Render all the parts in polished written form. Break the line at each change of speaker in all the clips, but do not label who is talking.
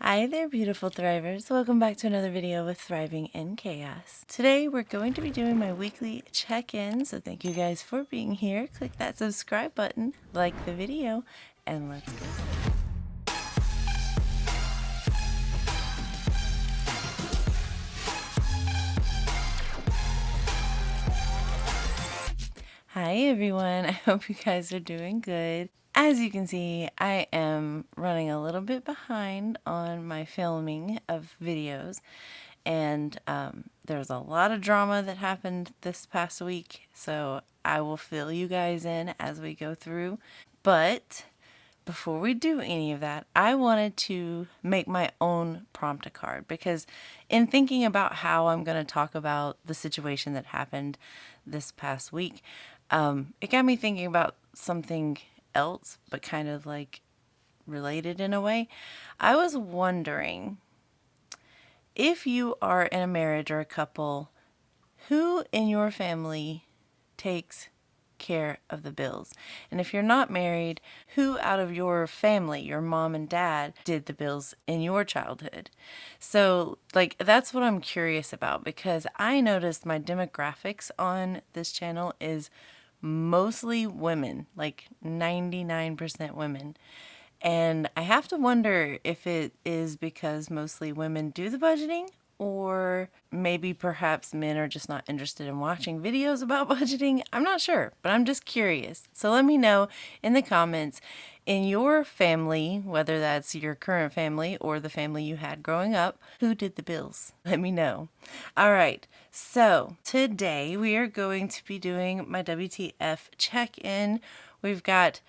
Hi there, beautiful thrivers. Welcome back to another video with Thriving in Chaos. Today we're going to be doing my weekly check-in, so thank you guys for being here. Click that subscribe button, like the video, and let's go. Hi everyone, I hope you guys are doing good. As you can see, I am running a little bit behind on my filming of videos, and there's a lot of drama that happened this past week, so I will fill you guys in as we go through. But before we do any of that, I wanted to make my own prompt card because in thinking about how I'm going to talk about the situation that happened this past week, it got me thinking about something else, but kind of like related in a way. I was wondering if you are in a marriage or a couple, who in your family takes care of the bills? And if you're not married, who out of your family, your mom and dad, did the bills in your childhood? So, like, that's what I'm curious about because I noticed my demographics on this channel is mostly women, like 99% women. And I have to wonder if it is because mostly women do the budgeting, or maybe perhaps men are just not interested in watching videos about budgeting. I'm not sure, but I'm just curious. So let me know in the comments, in your family, whether that's your current family or the family you had growing up, who did the bills? Let me know. All right, so today we are going to be doing my WTF check-in. We've got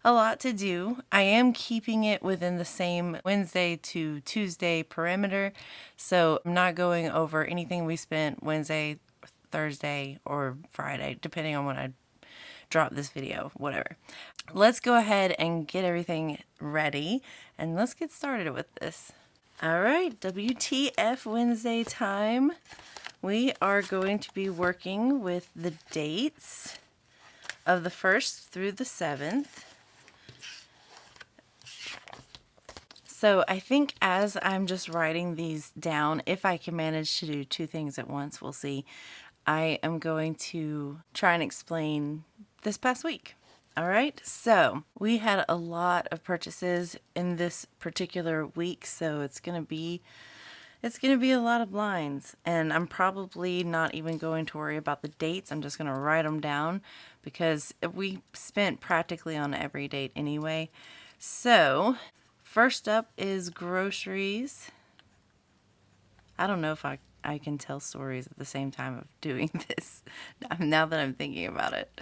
a lot to do. I am keeping it within the same Wednesday to Tuesday perimeter, so I'm not going over anything we spent Wednesday, Thursday, or Friday, depending on when I drop this video, whatever. Let's go ahead and get everything ready, and let's get started with this. All right, WTF Wednesday time. We are going to be working with the dates of the 1st through the 7th. So I think as I'm just writing these down, if I can manage to do two things at once, we'll see. I am going to try and explain this past week. All right, so we had a lot of purchases in this particular week, so it's gonna be a lot of lines, and I'm probably not even going to worry about the dates. I'm just gonna write them down because we spent practically on every date anyway. So first up is groceries. I don't know if I can tell stories at the same time of doing this now that I'm thinking about it.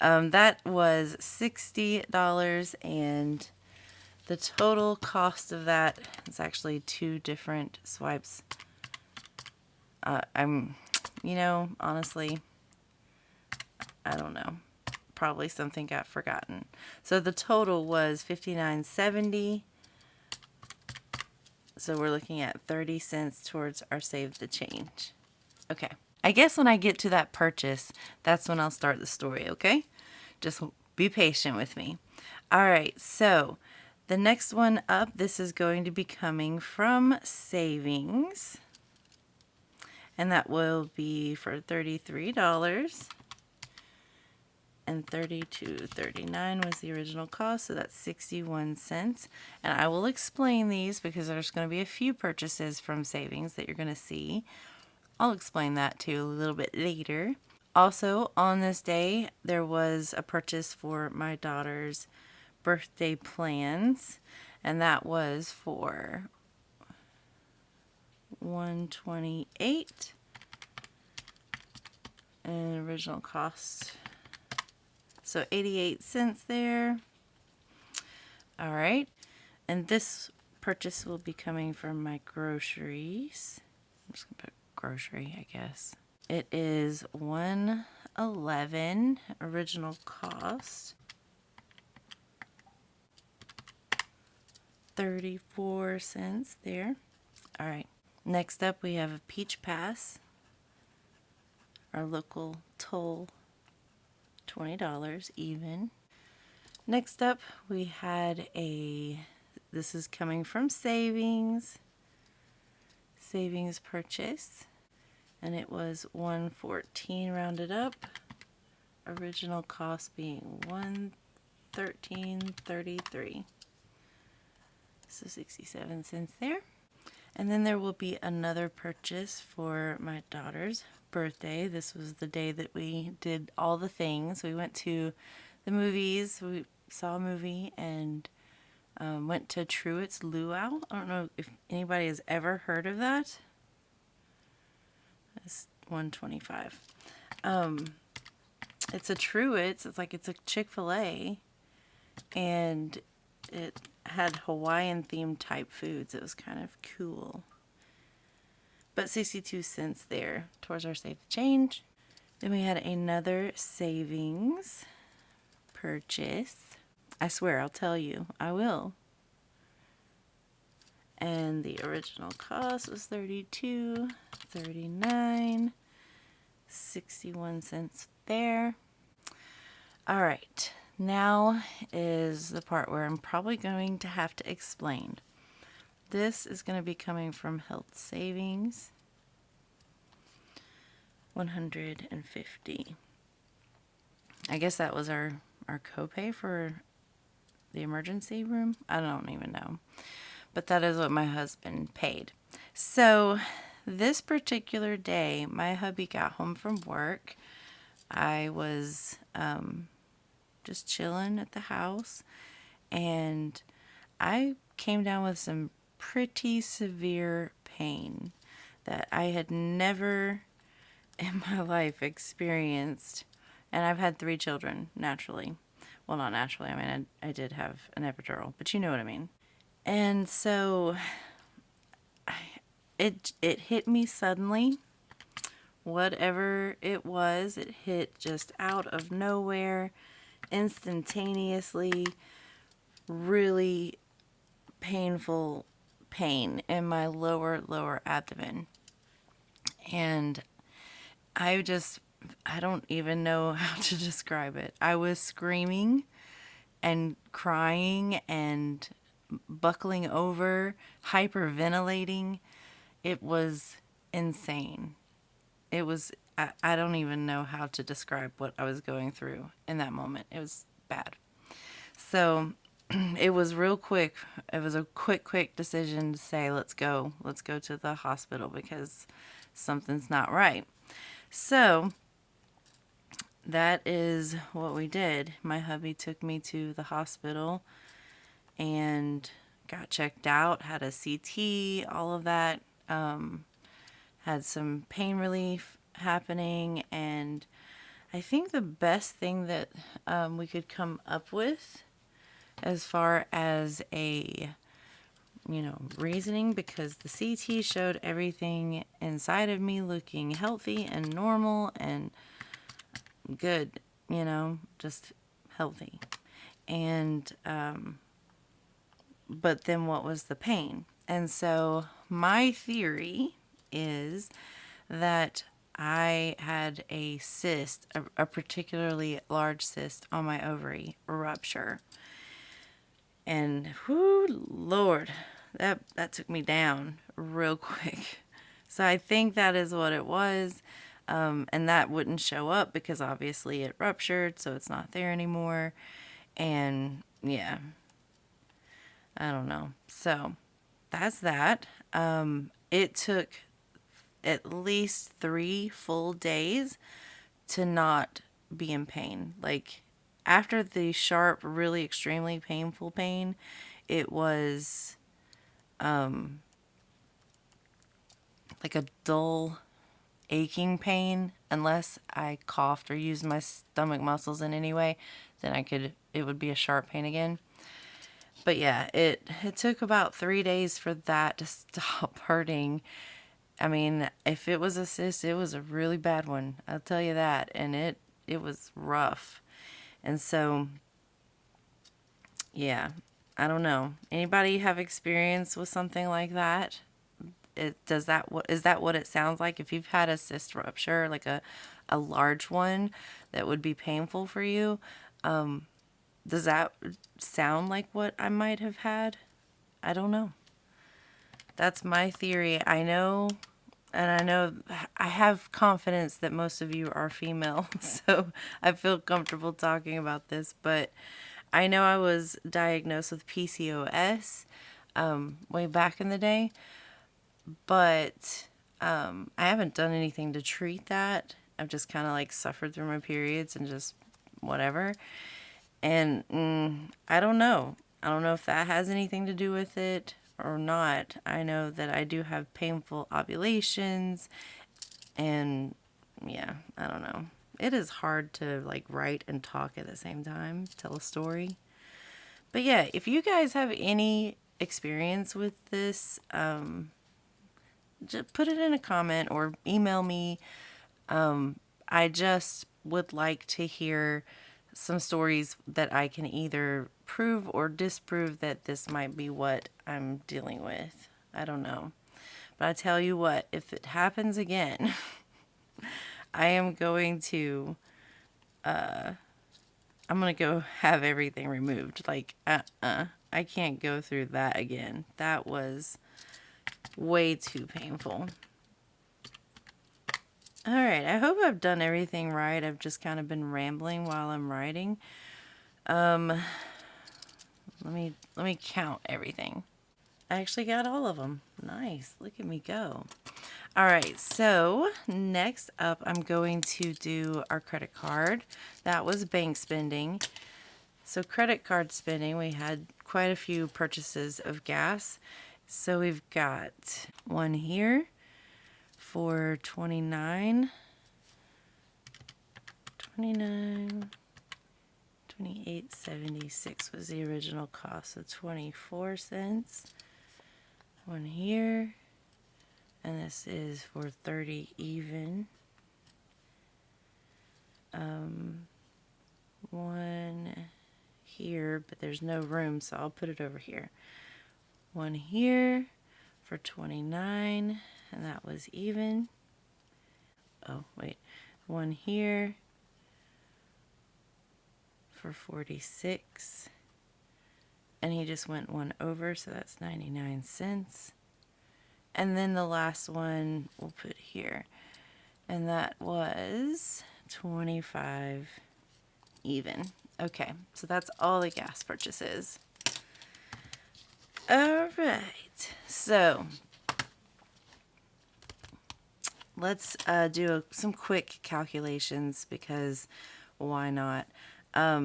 That was $60, and the total cost of that is actually two different swipes. Honestly, I don't know. Probably something got forgotten. So the total was $59.70. So we're looking at 30 cents towards our save the change. Okay. I guess when I get to that purchase, that's when I'll start the story, okay? Just be patient with me. All right, so the next one up, this is going to be coming from savings. And that will be for $33. And $32.39 was the original cost, so that's 61 cents. And I will explain these because there's going to be a few purchases from savings that you're going to see. I'll explain that too a little bit later. Also, on this day, there was a purchase for my daughter's birthday plans, and that was for $128, and original cost, so 88 cents there. All right, and this purchase will be coming from my groceries. I'm just gonna put grocery, I guess. It is $111 original cost, 34 cents there. All right, next up we have a Peach Pass, our local toll, $20 even. Next up we had a this is coming from savings purchase, and it was $114 rounded up. Original cost being $113.33. So 67 cents there. And then there will be another purchase for my daughter's birthday. This was the day that we did all the things. We went to the movies. We saw a movie and went to Truett's Luau. I don't know if anybody has ever heard of that. It's $125. It's a Truett's. It's a Chick-fil-A, and it had Hawaiian themed type foods. It was kind of cool. But 62 cents there towards our save the change. Then we had another savings purchase. I swear I'll tell you. I will. And the original cost was $32.39. 61 cents there. All right. Now is the part where I'm probably going to have to explain. This is going to be coming from health savings. $150. I guess that was our copay for the emergency room. I don't even know. But that is what my husband paid. So this particular day, my hubby got home from work. I was just chilling at the house, and I came down with some pretty severe pain that I had never in my life experienced. And I've had 3 children, naturally. Well, not naturally. I mean, I did have an epidural, but you know what I mean. And so it hit me suddenly. Whatever it was, it hit just out of nowhere, instantaneously. Really painful pain in my lower abdomen. And I don't even know how to describe it. I was screaming and crying and buckling over, hyperventilating. It was insane. I don't even know how to describe what I was going through in that moment. It was bad. So it was real quick. It was a quick decision to say, let's go to the hospital because something's not right. So that is what we did. My hubby took me to the hospital and got checked out, had a CT, all of that. Had some pain relief happening, and I think the best thing that we could come up with as far as a reasoning, because the CT showed everything inside of me looking healthy and normal and good, just healthy. And but then what was the pain? And so my theory is that I had a cyst, a particularly large cyst on my ovary rupture. And whoo, Lord, that took me down real quick. So I think that is what it was. And that wouldn't show up because obviously it ruptured, so it's not there anymore. And yeah, I don't know. So that's that. It took at least 3 full days to not be in pain. Like, after the sharp, really extremely painful pain, it was like a dull, aching pain. Unless I coughed or used my stomach muscles in any way, then it would be a sharp pain again. But yeah, it took about 3 days for that to stop hurting. I mean, if it was a cyst, it was a really bad one. I'll tell you that. And it was rough. And so, yeah, I don't know. Anybody have experience with something like that? Is that what it sounds like? If you've had a cyst rupture, like a large one that would be painful for you, does that sound like what I might have had? I don't know. That's my theory. I know, and I know I have confidence that most of you are female, so I feel comfortable talking about this, but I know I was diagnosed with PCOS way back in the day, but I haven't done anything to treat that. I've just kind of like suffered through my periods and just whatever. And I don't know. I don't know if that has anything to do with it or not. I know that I do have painful ovulations, and yeah, I don't know. It is hard to like write and talk at the same time, tell a story. But yeah, if you guys have any experience with this, just put it in a comment or email me. I just would like to hear some stories that I can either prove or disprove that this might be what I'm dealing with. I don't know. But I tell you what, if it happens again, I am going to I'm going to go have everything removed. Like I can't go through that again. That was way too painful. All right, I hope I've done everything right. I've just kind of been rambling while I'm writing. Let me count everything. I actually got all of them. Nice. Look at me go. All right, so next up, I'm going to do our credit card. That was bank spending. So credit card spending, we had quite a few purchases of gas. So we've got one here for $29, 28.76 was the original cost, so 24 cents. One here, and this is for 30 even. One here, but there's no room, so I'll put it over here. One here for 29, and that was even. Oh, wait. One here for 46. And he just went one over, so that's 99 cents. And then the last one we'll put here. And that was 25 even. Okay, so that's all the gas purchases. All right, so let's do some quick calculations because why not?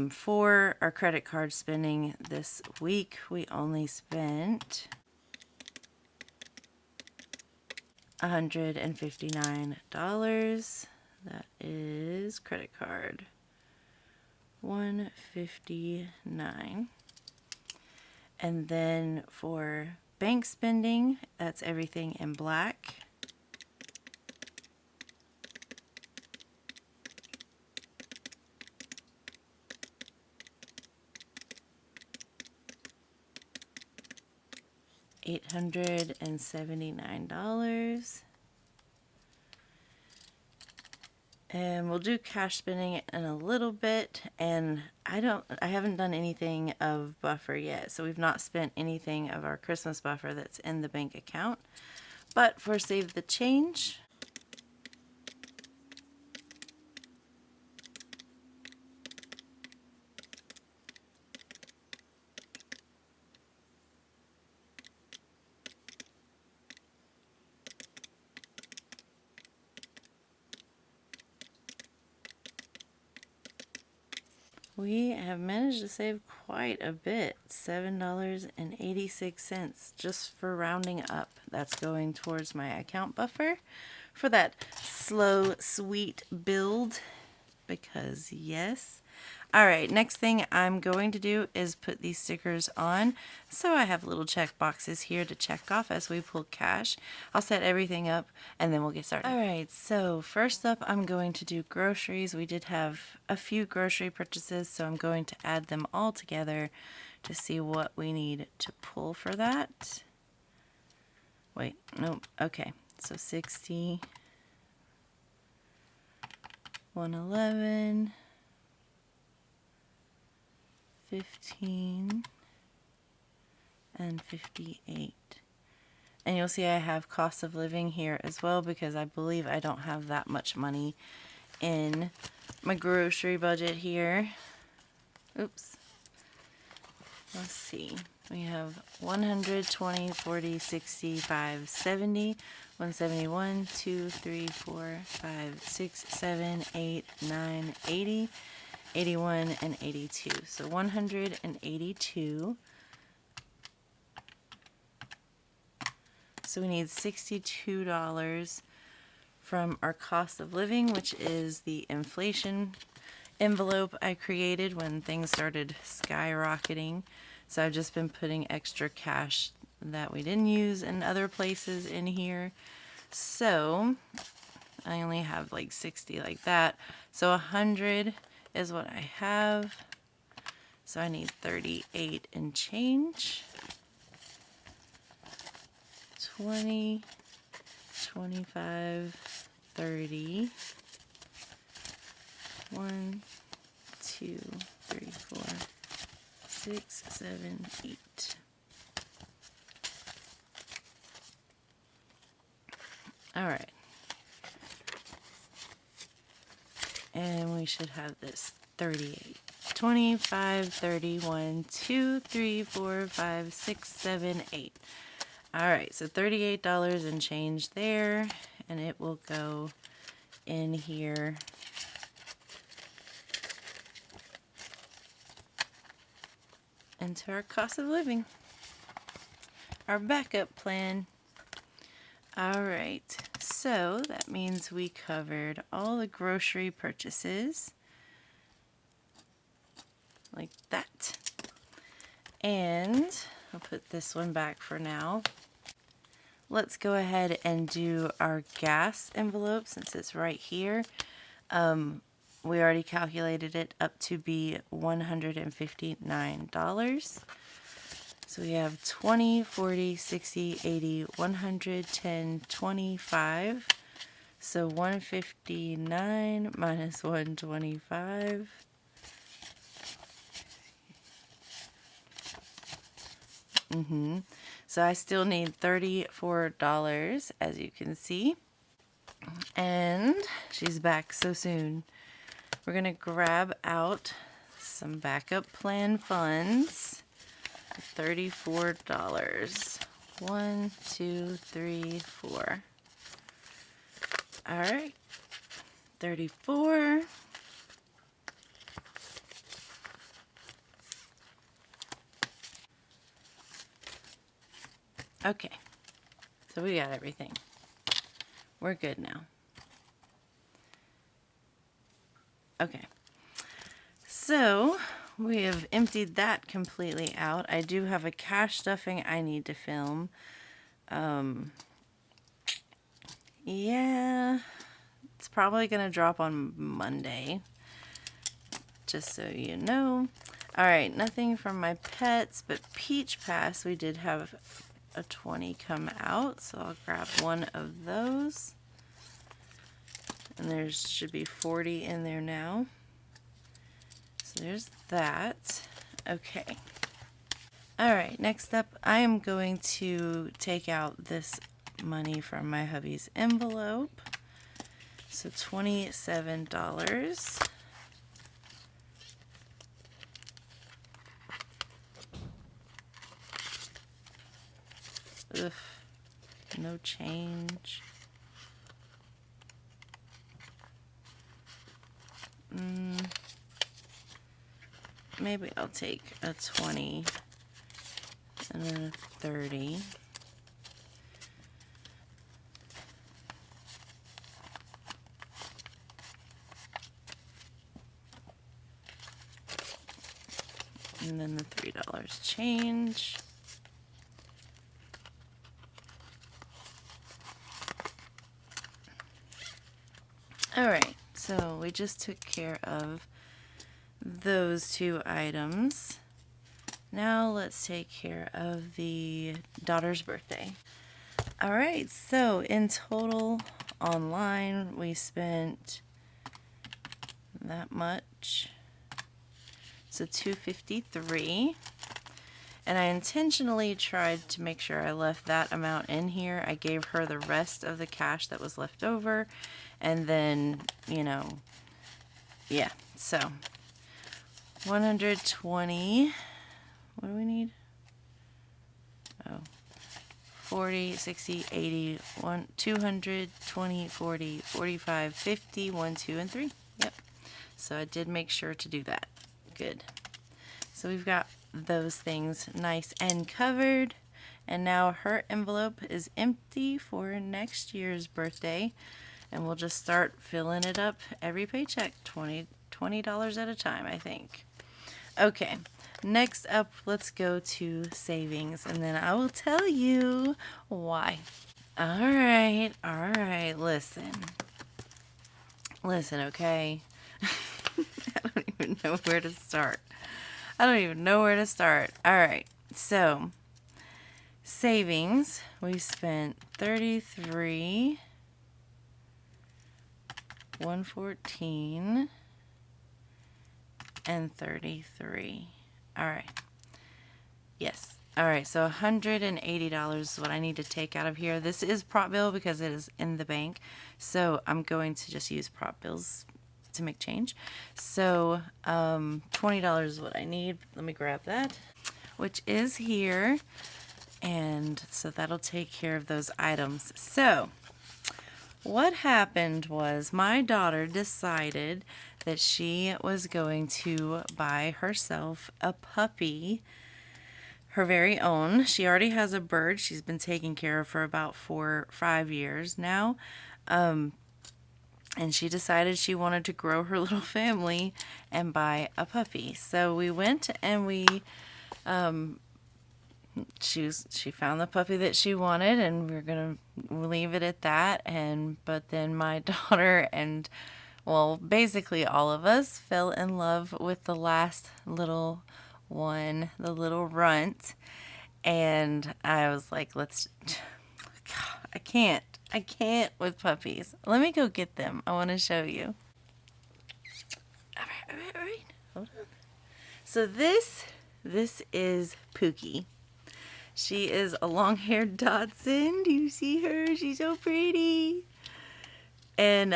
For our credit card spending this week, we only spent $159. That is credit card. $159. And then for bank spending, that's everything in black. $879. And we'll do cash spending in a little bit, and I haven't done anything of buffer yet, so we've not spent anything of our Christmas buffer that's in the bank account. But for save the change, we have managed to save quite a bit, $7.86 just for rounding up. That's going towards my account buffer for that slow, sweet build, because yes. All right, next thing I'm going to do is put these stickers on. So I have little check boxes here to check off as we pull cash. I'll set everything up and then we'll get started. All right, so first up, I'm going to do groceries. We did have a few grocery purchases, so I'm going to add them all together to see what we need to pull for that. Wait, nope, okay, so 60, 111, 15, and 58. And you'll see I have cost of living here as well because I believe I don't have that much money in my grocery budget here. Oops. Let's see. We have 100, 20, 40, 65, 70, 171, 2, 3, 4, 5, 6, 7, 8, 9, 80, 81, and 82. So 182. So we need $62 from our cost of living, which is the inflation envelope I created when things started skyrocketing. So I've just been putting extra cash that we didn't use in other places in here. So I only have like 60 like that. So 100 is what I have. So I need 38 and change. 20, 25, 30. 1, 2, 3, 4, 6, 7, 8. All right. And we should have this 38. 25, 31, 2, 3, 4, 5, 6, 7, 8. All right, so $38 and change there, and it will go in here. Into our cost of living, our backup plan. All right, so that means we covered all the grocery purchases like that. And I'll put this one back for now. Let's go ahead and do our gas envelope since it's right here. We already calculated it up to be $159. So we have 20, 40, 60, 80, 110, 25. So 159 minus 125. So I still need $34, as you can see. And she's back so soon. We're going to grab out some backup plan funds. $34. 1, 2, 3, 4. All right. 34. Okay. So we got everything. We're good now. Okay. So we have emptied that completely out. I do have a cash stuffing I need to film. Yeah, it's probably going to drop on Monday, just so you know. All right, nothing from my pets, but Peach Pass, we did have a 20 come out, so I'll grab one of those. And there should be 40 in there now. So there's that. Okay. All right, next up, I am going to take out this money from my hubby's envelope. So $27. Ugh, no change. Maybe I'll take a 20 and then a 30. And then the $3 change. All right, so we just took care of those two items. Now let's take care of the daughter's birthday. All right, so in total online we spent that much. So $253. And I intentionally tried to make sure I left that amount in here. I gave her the rest of the cash that was left over. And then, you know, yeah. So 120. What do we need? Oh, 40, 60, 80, 200, 20, 40, 45, 50, 1, 2, and 3. Yep. So I did make sure to do that. Good. So we've got those things nice and covered. And now her envelope is empty for next year's birthday. And we'll just start filling it up every paycheck, $20 at a time, I think. Okay, next up, let's go to savings, and then I will tell you why. All right, listen, okay? I don't even know where to start. All right, so savings, we spent 33, 114, and 33. All right. Yes. All right. So $180 is what I need to take out of here. This is prop bill because it is in the bank. So I'm going to just use prop bills to make change. So $20 is what I need. Let me grab that, which is here. And so that'll take care of those items. So what happened was my daughter decided that she was going to buy herself a puppy, her very own. She already has a bird she's been taking care of for about 4 or 5 years now. And she decided she wanted to grow her little family and buy a puppy. So we went and she found the puppy that she wanted, and we're gonna leave it at that. But then my daughter and, well, basically all of us fell in love with the last little one, the little runt. And I was like, I can't with puppies. Let me go get them. I want to show you. All right. Hold on. So this is Pookie. She is a long-haired Dachshund. Do you see her? She's so pretty. And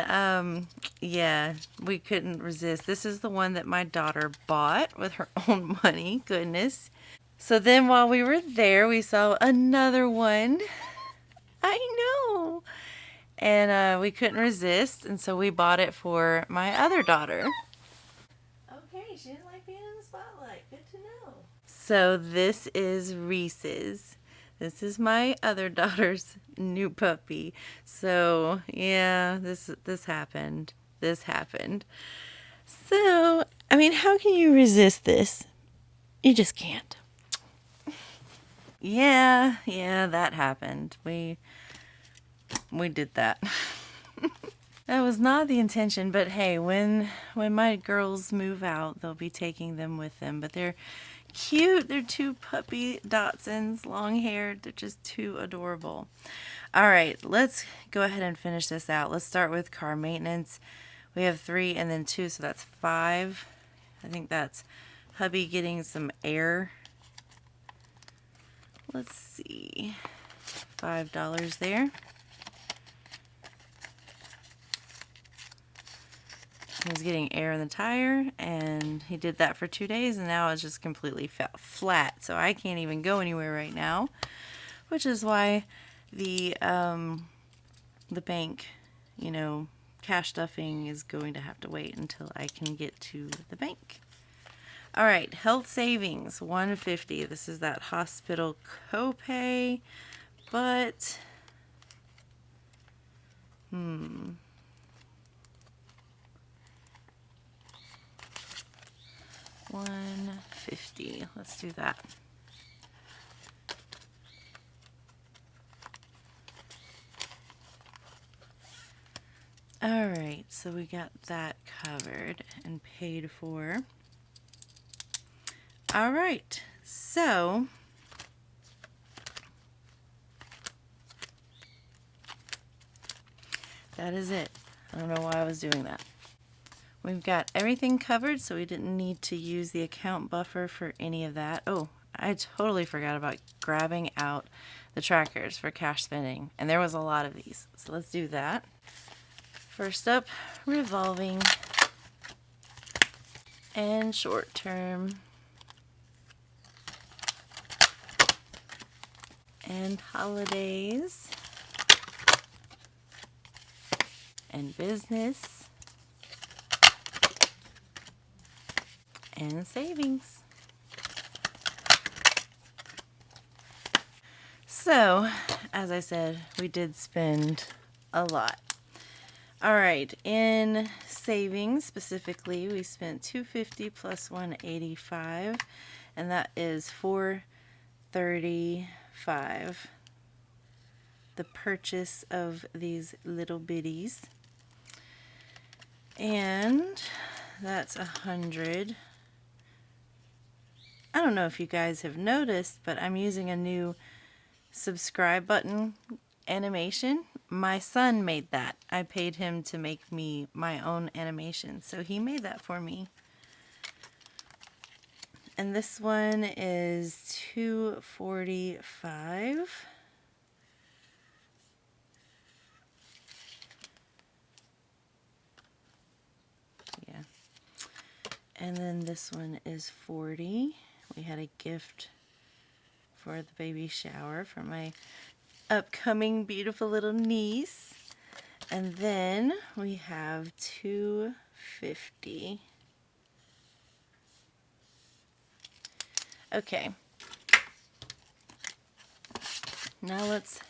yeah, we couldn't resist. This is the one that my daughter bought with her own money. Goodness. So then while we were there, we saw another one. I know. And we couldn't resist, and so we bought it for my other daughter. Okay, she didn't like being in the spotlight. Good to know. So this is Reese's. This is my other daughter's new puppy. So yeah, this happened. So, I mean, how can you resist this? You just can't. Yeah, that happened. We did that. That was not the intention, but hey, when my girls move out, they'll be taking them with them. But they're cute. They're 2 puppy Dachshunds, long-haired. They're just too adorable. All right, let's go ahead and finish this out. Let's start with car maintenance. We have 3 and then 2, so that's 5. I think that's hubby getting some air. Let's see, $5 there. He was getting air in the tire, and he did that for 2 days, and now it's just completely flat. So I can't even go anywhere right now, which is why the bank, cash stuffing is going to have to wait until I can get to the bank. All right, health savings, $150. This is that hospital copay, but $150. Let's do that. All right, so we got that covered and paid for. All right, so that is it. I don't know why I was doing that. We've got everything covered, so we didn't need to use the account buffer for any of that. Oh, I totally forgot about grabbing out the trackers for cash spending, and there was a lot of these. So let's do that. First up, revolving and short term and holidays and business and savings. So, as I said, we did spend a lot. All right, in savings specifically, we spent $250 plus $185, and that is $435. The purchase of these little bitties, and that's $100. I don't know if you guys have noticed, but I'm using a new subscribe button animation. My son made that. I paid him to make me my own animation, so he made that for me. And this one is $245. Yeah. And then this one is $40. We had a gift for the baby shower for my upcoming beautiful little niece. And then we have $250. Okay. Now let's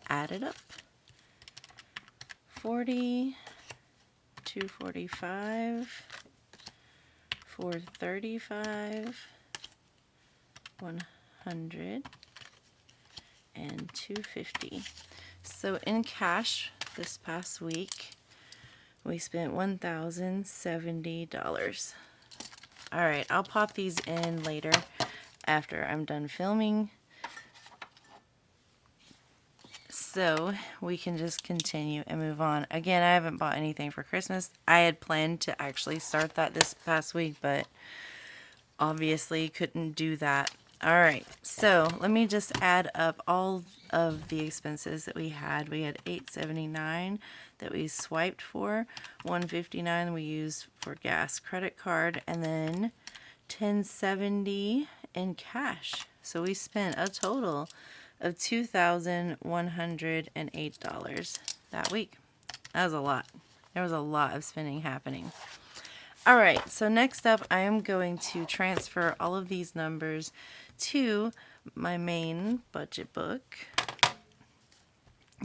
add it up. 40, 245, 435, 100, and 250. So in cash this past week, we spent $1,070. All right, I'll pop these in later after I'm done filming, so we can just continue and move on. Again, I haven't bought anything for Christmas. I had planned to actually start that this past week, but obviously couldn't do that. All right, so let me just add up all of the expenses that we had. We had $879 that we swiped for, $159 we used for gas, credit card, and then $1070 in cash. So we spent a total of $2,108 that week. That was a lot. There was a lot of spending happening. All right, so next up, I am going to transfer all of these numbers to my main budget book,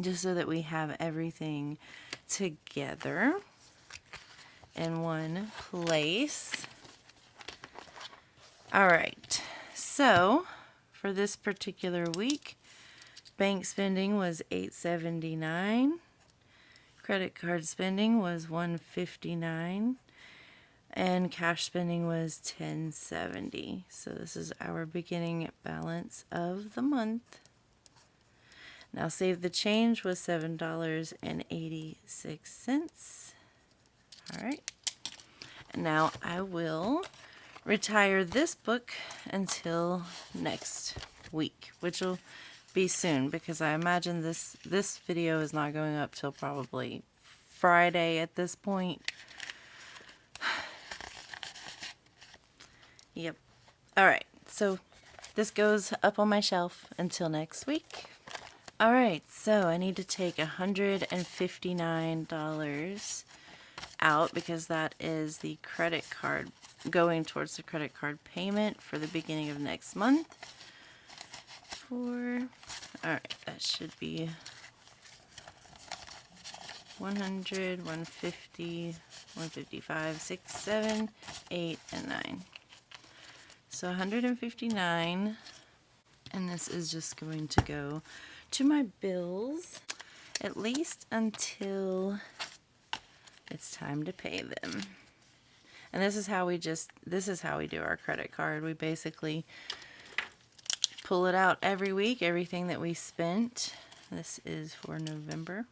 just so that we have everything together in one place. All right, so for this particular week, bank spending was $879, credit card spending was $159, and cash spending was $1070. So this is our beginning balance of the month. Now save the change was $7.86. All right. And now I will retire this book until next week, which will be soon, because I imagine this video is not going up till probably Friday at this point. Yep. All right. So this goes up on my shelf until next week. All right. So I need to take $159 out, because that is the credit card, going towards the credit card payment for the beginning of next month. All right. That should be 100, 150, 155, 6, 7, 8, and 9. So 159, and this is just going to go to my bills, at least until it's time to pay them. And this is how we do our credit card. We basically pull it out every week, everything that we spent. This is for November.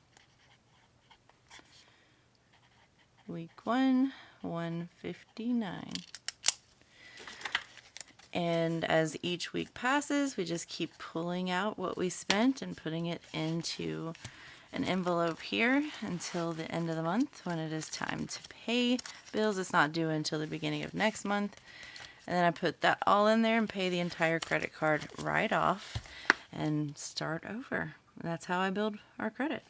Week 1, 159. And as each week passes, we just keep pulling out what we spent and putting it into an envelope here until the end of the month when it is time to pay bills. It's not due until the beginning of next month. And then I put that all in there and pay the entire credit card right off and start over. And that's how I build our credit.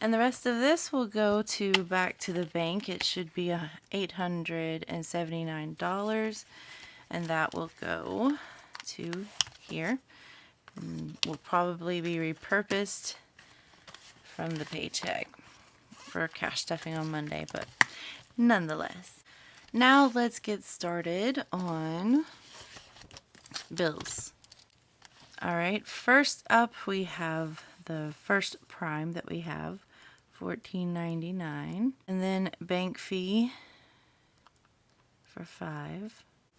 And the rest of this will go back to the bank. It should be $879. And that will go to here. And will probably be repurposed from the paycheck for cash stuffing on Monday, but nonetheless. Now let's get started on bills. All right, first up we have the first prime that we have, $14.99, and then bank fee for $5,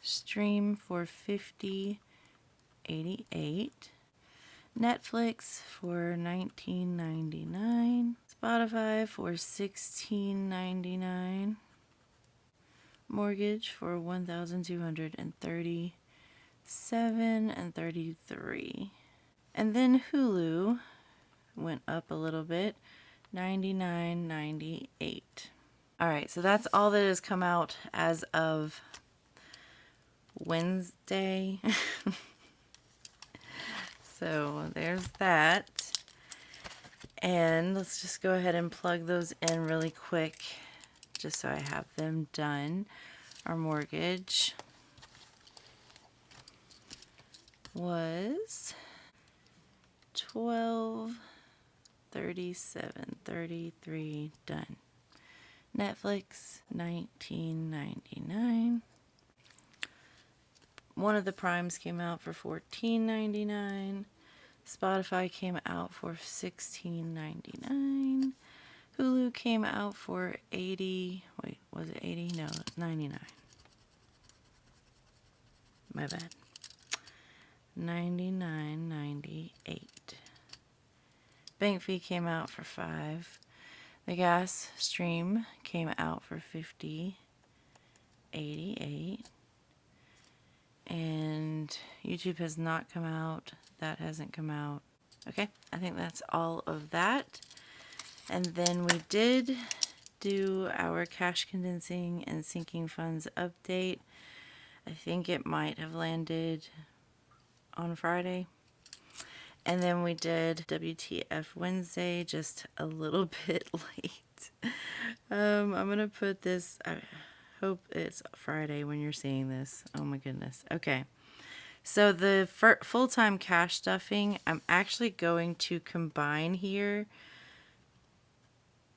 stream for $50.88, Netflix for $19.99, Spotify for $16.99, mortgage for $1,237.33, and then Hulu went up a little bit, $99.98. All right, so that's all that has come out as of Wednesday. So there's that. And let's just go ahead and plug those in really quick just so I have them done. Our mortgage was $1237.33 done. Netflix $19.99. One of the primes came out for $14.99. Spotify came out for $16.99. Hulu came out for $80. Wait, was it 80? No, it's 99. My bad. $99.98. Bank fee came out for $5. The gas stream came out for $50.88. And YouTube has not come out. That hasn't come out. Okay, I think that's all of that. And then we did do our cash condensing and sinking funds update. I think it might have landed on Friday. And then we did WTF Wednesday, just a little bit late. I'm going to put this, I hope it's Friday when you're seeing this. Oh my goodness. Okay. So the full-time cash stuffing, I'm actually going to combine here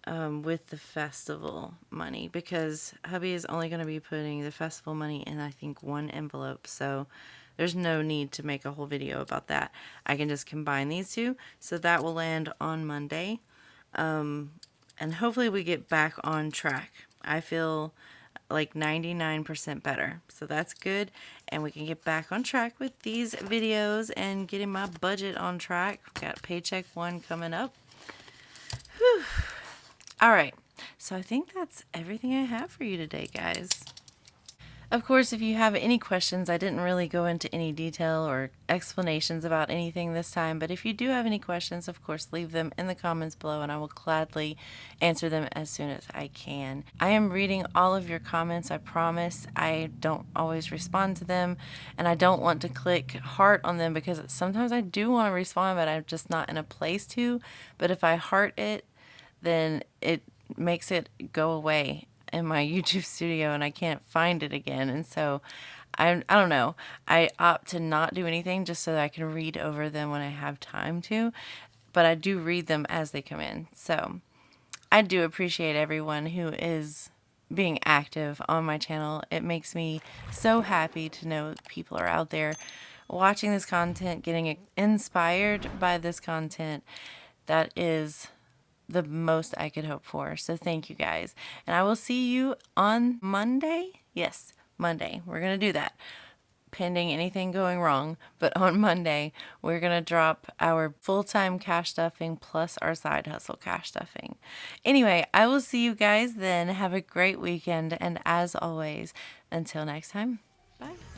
with the festival money because hubby is only going to be putting the festival money in, I think, one envelope. So there's no need to make a whole video about that. I can just combine these two. So that will land on Monday. And hopefully we get back on track. I feel like 99% better. So that's good. And we can get back on track with these videos and getting my budget on track. Got paycheck 1 coming up. Whew. All right. So I think that's everything I have for you today, guys. Of course, if you have any questions, I didn't really go into any detail or explanations about anything this time, but if you do have any questions, of course, leave them in the comments below and I will gladly answer them as soon as I can. I am reading all of your comments, I promise. I don't always respond to them, and I don't want to click heart on them because sometimes I do want to respond, but I'm just not in a place to. But if I heart it, then it makes it go away in my YouTube studio and I can't find it again. And so I don't know. I opt to not do anything just so that I can read over them when I have time to, but I do read them as they come in. So I do appreciate everyone who is being active on my channel. It makes me so happy to know people are out there watching this content, getting inspired by this content. That is the most I could hope for. So thank you guys. And I will see you on Monday. Yes, Monday. We're going to do that. Pending anything going wrong. But on Monday, we're going to drop our full-time cash stuffing plus our side hustle cash stuffing. Anyway, I will see you guys then. Have a great weekend. And as always, until next time, bye.